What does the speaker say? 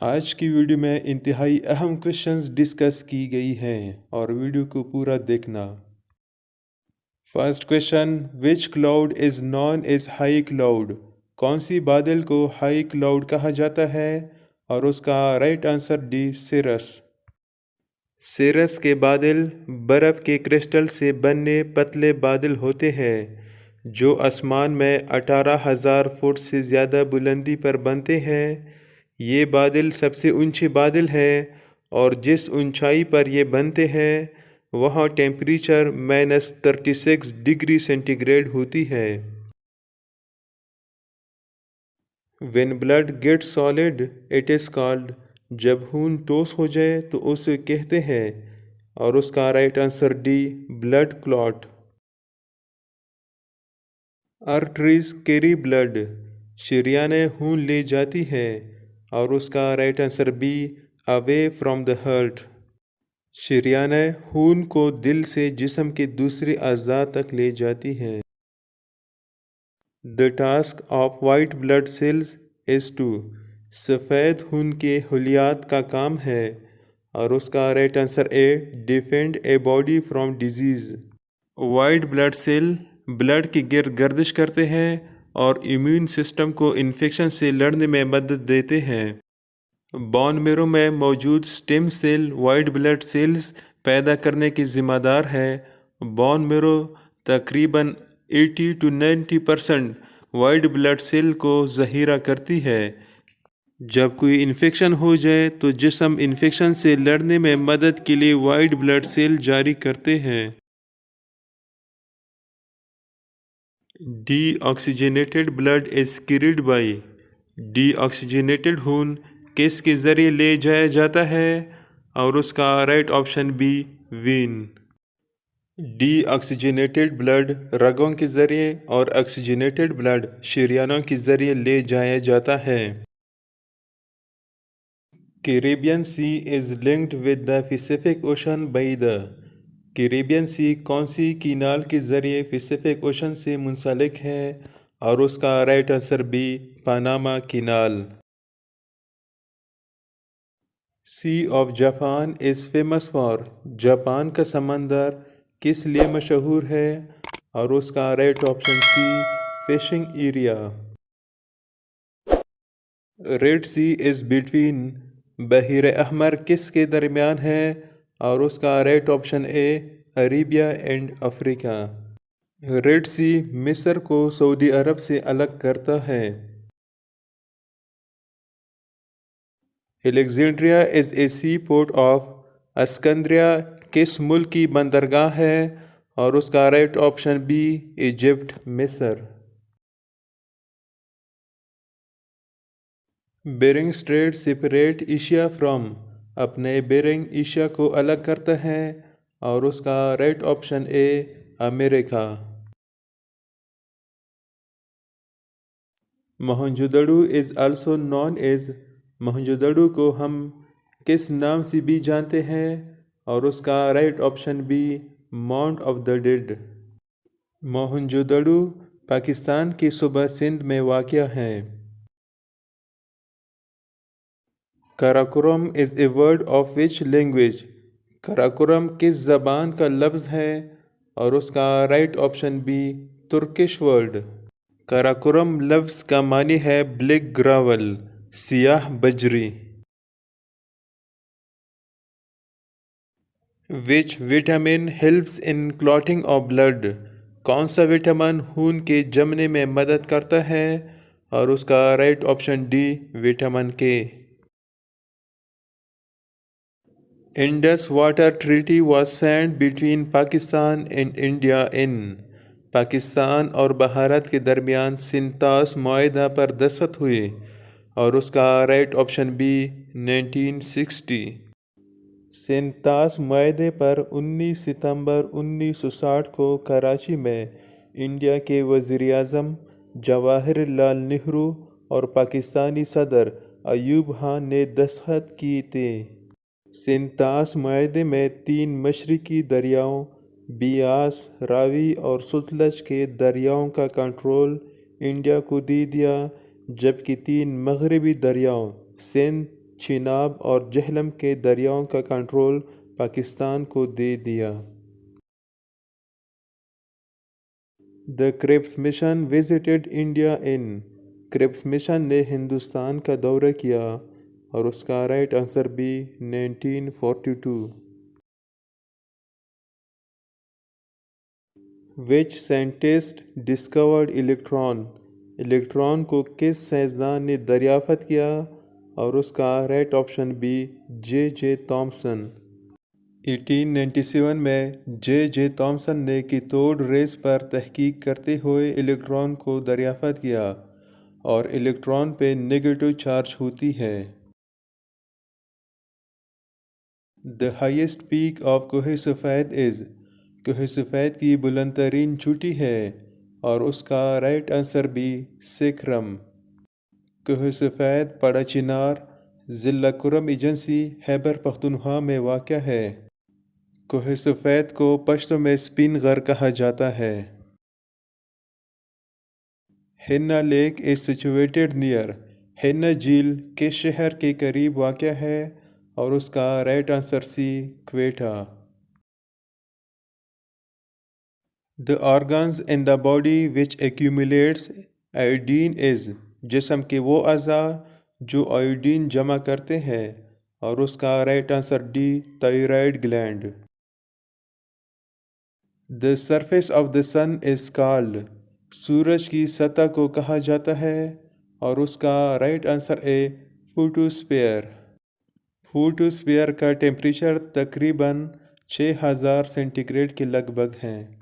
آج کی ویڈیو میں انتہائی اہم کوشچنز ڈسکس کی گئی ہیں اور ویڈیو کو پورا دیکھنا۔ فرسٹ کوشچن، وچ کلاؤڈ از نون ایز ہائی کلاؤڈ؟ کون سی بادل کو ہائی کلاؤڈ کہا جاتا ہے؟ اور اس کا رائٹ آنسر ڈی، سیرس۔ سیرس کے بادل برف کے کرسٹل سے بنے پتلے بادل ہوتے ہیں جو آسمان میں 18,000 فٹ سے زیادہ بلندی پر بنتے ہیں۔ یہ بادل سب سے اونچے بادل ہے اور جس اونچائی پر یہ بنتے ہیں وہاں ٹیمپریچر -36 ڈگری سینٹی گریڈ ہوتی ہے۔ When blood gets solid, it is called۔ جب خون ٹھوس ہو جائے تو اسے کہتے ہیں، اور اس کا right answer D, blood clot. Arteries carry blood, شریانیں خون لے جاتی ہیں، اور اس کا right answer B, away from the heart. شریانیں خون کو دل سے جسم کے دوسرے اعضاء تک لے جاتی ہیں۔ The task of white blood cells is to۔ سفید خون کے خلیات کا کام ہے، اور اس کا right answer A, defend a body from disease. White blood cell blood کے گرد گردش کرتے ہیں اور امیون سسٹم کو انفیکشن سے لڑنے میں مدد دیتے ہیں۔ بون میرو میں موجود stem cell white blood cells پیدا کرنے کی ذمہ دار ہے۔ بون میرو تقریباً 80 to 90% وائٹ بلڈ سیل کو ذخیرہ کرتی ہے۔ جب کوئی انفیکشن ہو جائے تو جسم انفیکشن سے لڑنے میں مدد کے لیے وائٹ بلڈ سیل جاری کرتے ہیں۔ Deoxygenated blood is carried by. Deoxygenated خون کس کے ذریعے لے جایا جاتا ہے؟ اور اس کا right option B, vein. Deoxygenated blood رگوں کے ذریعے اور آکسیجنیٹڈ بلڈ شریانوں کے ذریعے لے جایا جاتا ہے۔ Caribbean sea is linked with the Pacific ocean by the. Caribbean sea کون سی کینال کے ذریعے پیسیفک اوشن سے منسلک ہے؟ اور اس کا right answer B, Panama canal. Sea of Japan is famous for. Japan کا سمندر کس لیے مشہور ہے؟ اور اس کا right option C, fishing area. Red sea is between. بحیر احمر کس کے درمیان ہے؟ اور اس کا right option A, Arabia and Africa. Red sea مصر کو سعودی عرب سے الگ کرتا ہے۔ Alexandria is a sea port of. اسکندریہ کس ملک کی بندرگاہ ہے؟ اور اس کا رائٹ آپشن بی، ایجپٹ، مصر۔ Bering strait separate Asia from. اپنے بیرنگ ایشیا کو الگ کرتا ہے، اور اس کا رائٹ آپشن اے، امریکہ۔ Mohenjodaro is also known as. Mohenjodaro کو ہم کس نام سے بھی جانتے ہیں؟ اور اس کا right option B, mount of the dead. Mohenjodaro Pakistan کے صوبہ سندھ میں واقع ہے۔ Karakoram is a word of which language? Karakoram کس زبان کا لفظ ہے؟ اور اس کا right option B, Turkish word. Karakoram لفظ کا معنی ہے بلیک گراول، سیاہ بجری۔ Which vitamin helps in clotting of blood? کون سا وٹامن خون کے جمنے میں مدد کرتا ہے؟ اور اس کا right option D, vitamin K. Indus water treaty was signed between Pakistan and India in. Pakistan اور بھارت کے درمیان سنتاس معاہدہ پر دستخط ہوئے، اور اس کا رائٹ آپشن بی، 1960۔ سنتاس معاہدے پر 19 ستمبر 1960 کو کراچی میں انڈیا کے وزیر اعظم جواہر لال نہرو اور پاکستانی صدر ایوب خان نے دستخط کیے تھے۔ سنتاس معاہدے میں 3 مشرقی دریاؤں بیاس، راوی اور ستلج کے دریاؤں کا کنٹرول انڈیا کو دے دیا، جبکہ 3 مغربی دریاؤں سندھ، چناب اور جہلم کے دریاؤں کا کنٹرول پاکستان کو دے دیا۔ The Cripps Mission visited India in Cripps mission نے ہندوستان کا دورہ کیا اور اس کا رائٹ آنسر بھی 1942۔ Which scientist discovered electron؟ Electron کو کس سائنسدان نے دریافت کیا اور اس کا رائٹ آپشن بھی جے تھامسن۔ 1897 میں جے تھامسن نے کیتھوڈ ریز پر تحقیق کرتے ہوئے الیکٹران کو دریافت کیا اور الیکٹران پہ نیگیٹو چارج ہوتی ہے۔ The highest peak of کوہ سفید is؟ کوہ سفید کی بلند ترین چوٹی ہے اور اس کا رائٹ آنسر بھی سکھرم۔ کوہ سفید پڑا چنار ضلع کرم ایجنسی خیبر پختونخوا میں واقع ہے۔ کوہ سفید کو پشتو میں سپین غر کہا جاتا ہے۔ ہننا لیک is situated near؟ ہننا جھیل کس شہر کے قریب واقع ہے اور اس کا right answer C Quetta. The organs in the body which accumulates iodine is؟ جسم کے وہ اعضاء جو آئوڈین جمع کرتے ہیں اور اس کا right answer D thyroid gland. The surface of the sun is called؟ سورج کی سطح کو کہا جاتا ہے اور اس کا رائٹ آنسر ہے فوٹوسفیئر۔ فوٹوسفیئر کا ٹیمپریچر تقریباً 6000 سینٹی گریڈ کے لگ بھگ ہے۔